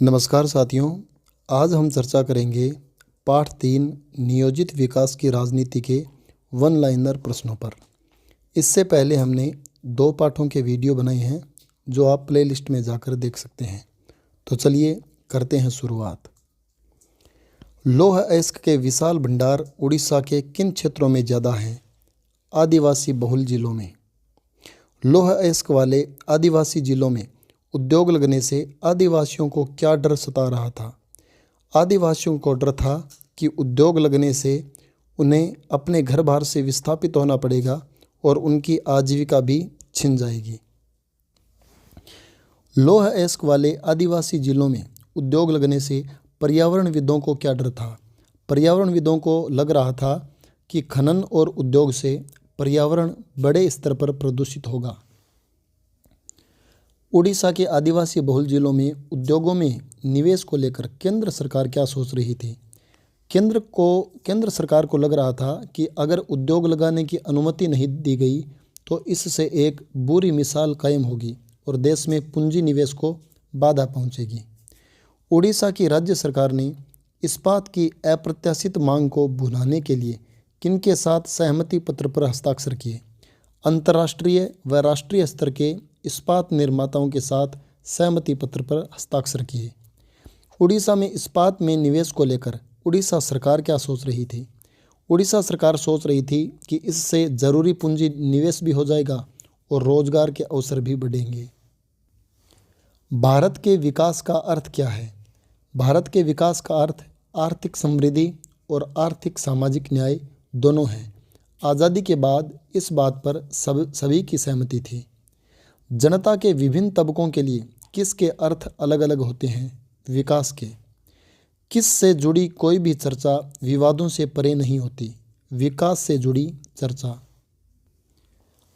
नमस्कार साथियों। आज हम चर्चा करेंगे पाठ 3 नियोजित विकास की राजनीति के वन लाइनर प्रश्नों पर। इससे पहले हमने 2 पाठों के वीडियो बनाए हैं जो आप प्लेलिस्ट में जाकर देख सकते हैं। तो चलिए करते हैं शुरुआत। लौह अयस्क के विशाल भंडार उड़ीसा के किन क्षेत्रों में ज़्यादा हैं? आदिवासी बहुल जिलों में। लौह अयस्क वाले आदिवासी जिलों में उद्योग लगने से आदिवासियों को क्या डर सता रहा था? आदिवासियों को डर था कि उद्योग लगने से उन्हें अपने घर बार से विस्थापित होना पड़ेगा और उनकी आजीविका भी छिन जाएगी। लौह अयस्क वाले आदिवासी जिलों में उद्योग लगने से पर्यावरणविदों को क्या डर था? पर्यावरणविदों को लग रहा था कि खनन और उद्योग से पर्यावरण बड़े स्तर पर प्रदूषित होगा। उड़ीसा के आदिवासी बहुल जिलों में उद्योगों में निवेश को लेकर केंद्र सरकार क्या सोच रही थी? केंद्र सरकार को लग रहा था कि अगर उद्योग लगाने की अनुमति नहीं दी गई तो इससे एक बुरी मिसाल कायम होगी और देश में पूंजी निवेश को बाधा पहुंचेगी। उड़ीसा की राज्य सरकार ने इस्पात की अप्रत्याशित मांग को भुनाने के लिए किनके साथ सहमति पत्र पर हस्ताक्षर किए? अंतर्राष्ट्रीय व राष्ट्रीय स्तर के इस्पात निर्माताओं के साथ सहमति पत्र पर हस्ताक्षर किए। उड़ीसा में इस्पात में निवेश को लेकर उड़ीसा सरकार क्या सोच रही थी? उड़ीसा सरकार सोच रही थी कि इससे जरूरी पूंजी निवेश भी हो जाएगा और रोजगार के अवसर भी बढ़ेंगे। भारत के विकास का अर्थ क्या है? भारत के विकास का अर्थ आर्थिक समृद्धि और आर्थिक सामाजिक न्याय दोनों हैं। आज़ादी के बाद इस बात पर सभी की सहमति थी। जनता के विभिन्न तबकों के लिए किसके अर्थ अलग अलग होते हैं? विकास के। किस से जुड़ी कोई भी चर्चा विवादों से परे नहीं होती? विकास से जुड़ी चर्चा।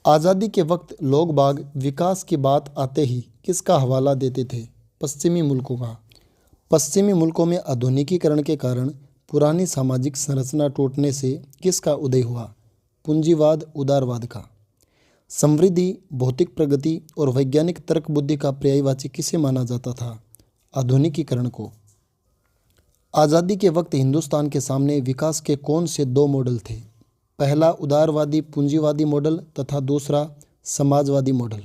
आज़ादी के वक्त लोग बाग विकास की बात आते ही किसका हवाला देते थे? पश्चिमी मुल्कों का। पश्चिमी मुल्कों में आधुनिकीकरण के कारण पुरानी सामाजिक संरचना टूटने से किसका उदय हुआ? पूंजीवाद उदारवाद का। समृद्धि, भौतिक प्रगति और वैज्ञानिक तर्क बुद्धि का पर्यायवाची किसे माना जाता था? आधुनिकीकरण को। आज़ादी के वक्त हिंदुस्तान के सामने विकास के कौन से 2 मॉडल थे? पहला उदारवादी पूंजीवादी मॉडल तथा दूसरा समाजवादी मॉडल।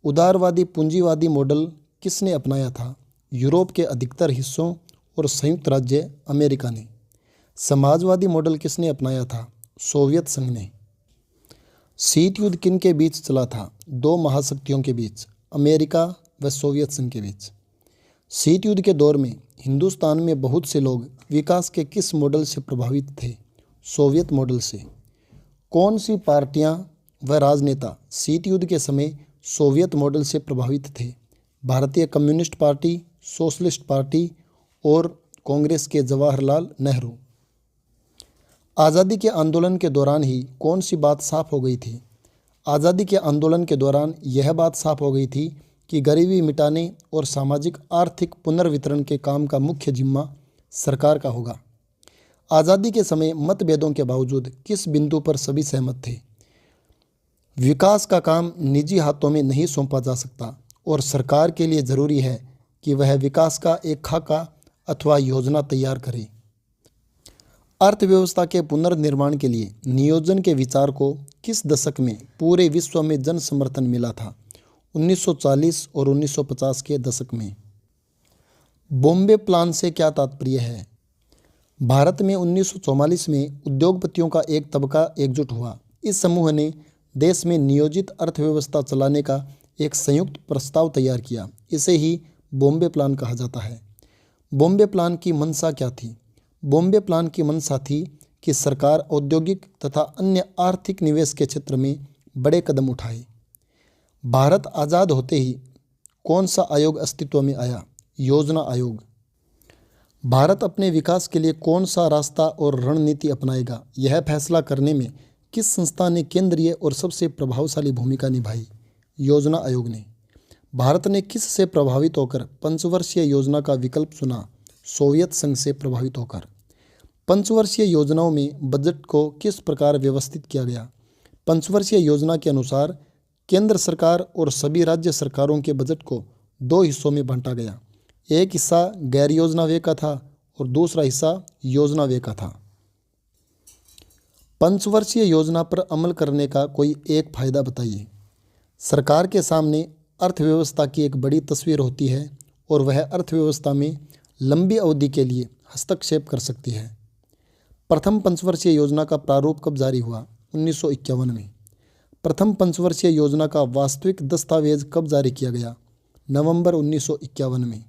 उदारवादी पूंजीवादी मॉडल किसने अपनाया था? यूरोप के अधिकतर हिस्सों और संयुक्त राज्य अमेरिका ने। समाजवादी मॉडल किसने अपनाया था? सोवियत संघ ने। शीत युद्ध किन के बीच चला था? 2 महाशक्तियों के बीच, अमेरिका व सोवियत संघ के बीच। शीत युद्ध के दौर में हिंदुस्तान में बहुत से लोग विकास के किस मॉडल से प्रभावित थे? सोवियत मॉडल से। कौन सी पार्टियां व राजनेता शीत युद्ध के समय सोवियत मॉडल से प्रभावित थे? भारतीय कम्युनिस्ट पार्टी, सोशलिस्ट पार्टी और कांग्रेस के जवाहरलाल नेहरू। आज़ादी के आंदोलन के दौरान ही कौन सी बात साफ हो गई थी? आज़ादी के आंदोलन के दौरान यह बात साफ हो गई थी कि गरीबी मिटाने और सामाजिक आर्थिक पुनर्वितरण के काम का मुख्य जिम्मा सरकार का होगा। आज़ादी के समय मतभेदों के बावजूद किस बिंदु पर सभी सहमत थे? विकास का काम निजी हाथों में नहीं सौंपा जा सकता और सरकार के लिए जरूरी है कि वह विकास का एक खाका अथवा योजना तैयार करे। अर्थव्यवस्था के पुनर्निर्माण के लिए नियोजन के विचार को किस दशक में पूरे विश्व में जन समर्थन मिला था? 1940 और 1950 के दशक में। बॉम्बे प्लान से क्या तात्पर्य है? भारत में 1944 में उद्योगपतियों का एक तबका एकजुट हुआ। इस समूह ने देश में नियोजित अर्थव्यवस्था चलाने का एक संयुक्त प्रस्ताव तैयार किया। इसे ही बॉम्बे प्लान कहा जाता है। बॉम्बे प्लान की मंशा क्या थी? बॉम्बे प्लान की मंशा थी कि सरकार औद्योगिक तथा अन्य आर्थिक निवेश के क्षेत्र में बड़े कदम उठाए। भारत आज़ाद होते ही कौन सा आयोग अस्तित्व में आया? योजना आयोग। भारत अपने विकास के लिए कौन सा रास्ता और रणनीति अपनाएगा, यह फैसला करने में किस संस्था ने केंद्रीय और सबसे प्रभावशाली भूमिका निभाई? योजना आयोग ने। भारत ने किस से प्रभावित होकर पंचवर्षीय योजना का विकल्प चुना? सोवियत संघ से प्रभावित होकर। पंचवर्षीय योजनाओं में बजट को किस प्रकार व्यवस्थित किया गया? पंचवर्षीय योजना के अनुसार केंद्र सरकार और सभी राज्य सरकारों के बजट को 2 हिस्सों में बांटा गया। एक हिस्सा गैर योजना व्यय का था और दूसरा हिस्सा योजना व्यय का था। पंचवर्षीय योजना पर अमल करने का कोई एक फायदा बताइए। सरकार के सामने अर्थव्यवस्था की एक बड़ी तस्वीर होती है और वह अर्थव्यवस्था में लंबी अवधि के लिए हस्तक्षेप कर सकती है। प्रथम पंचवर्षीय योजना का प्रारूप कब जारी हुआ? 1951 में। प्रथम पंचवर्षीय योजना का वास्तविक दस्तावेज कब जारी किया गया? नवंबर 1951 में।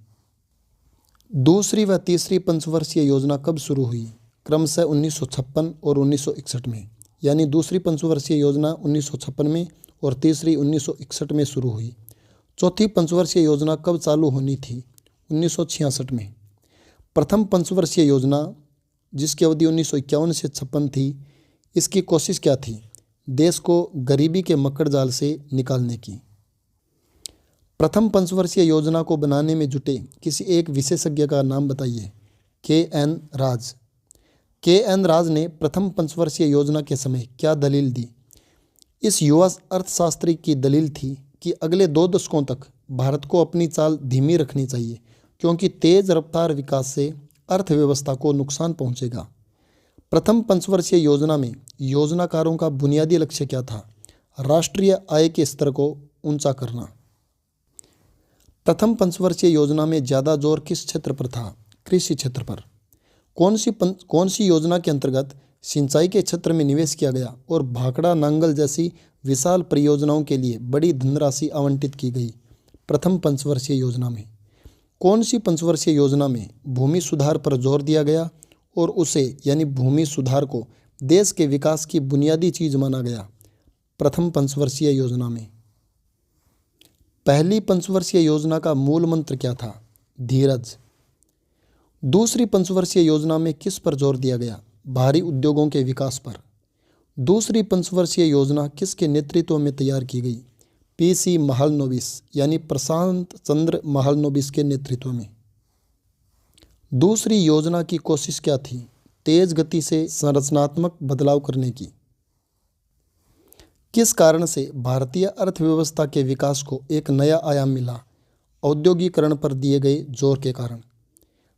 दूसरी व तीसरी पंचवर्षीय योजना कब शुरू हुई? क्रमशः 1956 और 1961 में। यानी दूसरी पंचवर्षीय योजना 1956 में और तीसरी 1961 में शुरू हुई। चौथी पंचवर्षीय योजना कब चालू होनी थी? 1966 में। प्रथम पंचवर्षीय योजना जिसकी अवधि 1951 से 56 थी, इसकी कोशिश क्या थी? देश को गरीबी के मकड़ जाल से निकालने की। प्रथम पंचवर्षीय योजना को बनाने में जुटे किसी एक विशेषज्ञ का नाम बताइए। के.एन. राज। के.एन. राज ने प्रथम पंचवर्षीय योजना के समय क्या दलील दी? इस युवा अर्थशास्त्री की दलील थी कि अगले 2 दशकों तक भारत को अपनी चाल धीमी रखनी चाहिए क्योंकि तेज रफ्तार विकास से अर्थव्यवस्था को नुकसान पहुंचेगा। प्रथम पंचवर्षीय योजना में योजनाकारों का बुनियादी लक्ष्य क्या था? राष्ट्रीय आय के स्तर को ऊंचा करना। प्रथम पंचवर्षीय योजना में ज़्यादा जोर किस क्षेत्र पर था? कृषि क्षेत्र पर। कौन सी योजना के अंतर्गत सिंचाई के क्षेत्र में निवेश किया गया और भाखड़ा नांगल जैसी विशाल परियोजनाओं के लिए बड़ी धनराशि आवंटित की गई? प्रथम पंचवर्षीय योजना में। कौन सी पंचवर्षीय योजना में भूमि सुधार पर जोर दिया गया और उसे यानी भूमि सुधार को देश के विकास की बुनियादी चीज माना गया? प्रथम पंचवर्षीय योजना में। पहली पंचवर्षीय योजना का मूल मंत्र क्या था? धीरज। दूसरी पंचवर्षीय योजना में किस पर जोर दिया गया? भारी उद्योगों के विकास पर। दूसरी पंचवर्षीय योजना किसके नेतृत्व में तैयार की गई? पी.सी. महालनोबिस यानी प्रशांत चंद्र महालनोबिस के नेतृत्व में। दूसरी योजना की कोशिश क्या थी? तेज गति से संरचनात्मक बदलाव करने की। किस कारण से भारतीय अर्थव्यवस्था के विकास को एक नया आयाम मिला? औद्योगिकरण पर दिए गए जोर के कारण।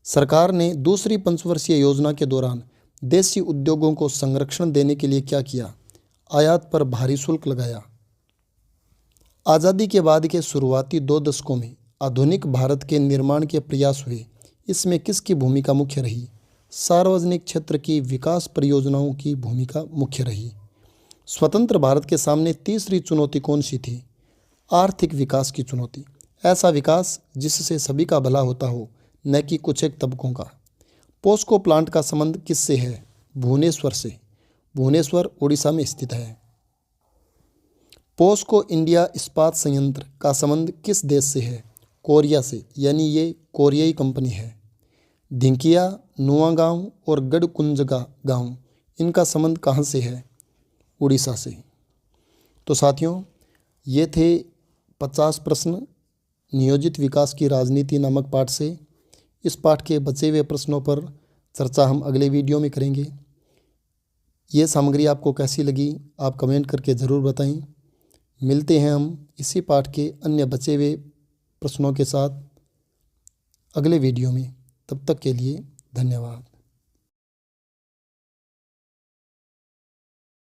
सरकार ने दूसरी पंचवर्षीय योजना के दौरान देशी उद्योगों को संरक्षण देने के लिए क्या किया? आयात पर भारी शुल्क लगाया। आज़ादी के बाद के शुरुआती 2 दशकों में आधुनिक भारत के निर्माण के प्रयास हुए, इसमें किसकी भूमिका मुख्य रही? सार्वजनिक क्षेत्र की विकास परियोजनाओं की भूमिका मुख्य रही। स्वतंत्र भारत के सामने तीसरी चुनौती कौन सी थी? आर्थिक विकास की चुनौती। ऐसा विकास जिससे सभी का भला होता हो, न कि कुछ एक तबकों का। पोस्को प्लांट का संबंध किससे है? भुवनेश्वर से। भुवनेश्वर उड़ीसा में स्थित है। पोस्को इंडिया इस्पात संयंत्र का संबंध किस देश से है? कोरिया से, यानी ये कोरियाई कंपनी है। धिंकिया, नुआगांव और गढ़कुंजगा गांव, इनका संबंध कहाँ से है? उड़ीसा से। तो साथियों, ये थे 50 प्रश्न नियोजित विकास की राजनीति नामक पाठ से। इस पाठ के बचे हुए प्रश्नों पर चर्चा हम अगले वीडियो में करेंगे। ये सामग्री आपको कैसी लगी आप कमेंट करके ज़रूर बताएं। मिलते हैं हम इसी पाठ के अन्य बचे हुए प्रश्नों के साथ अगले वीडियो में। तब तक के लिए धन्यवाद।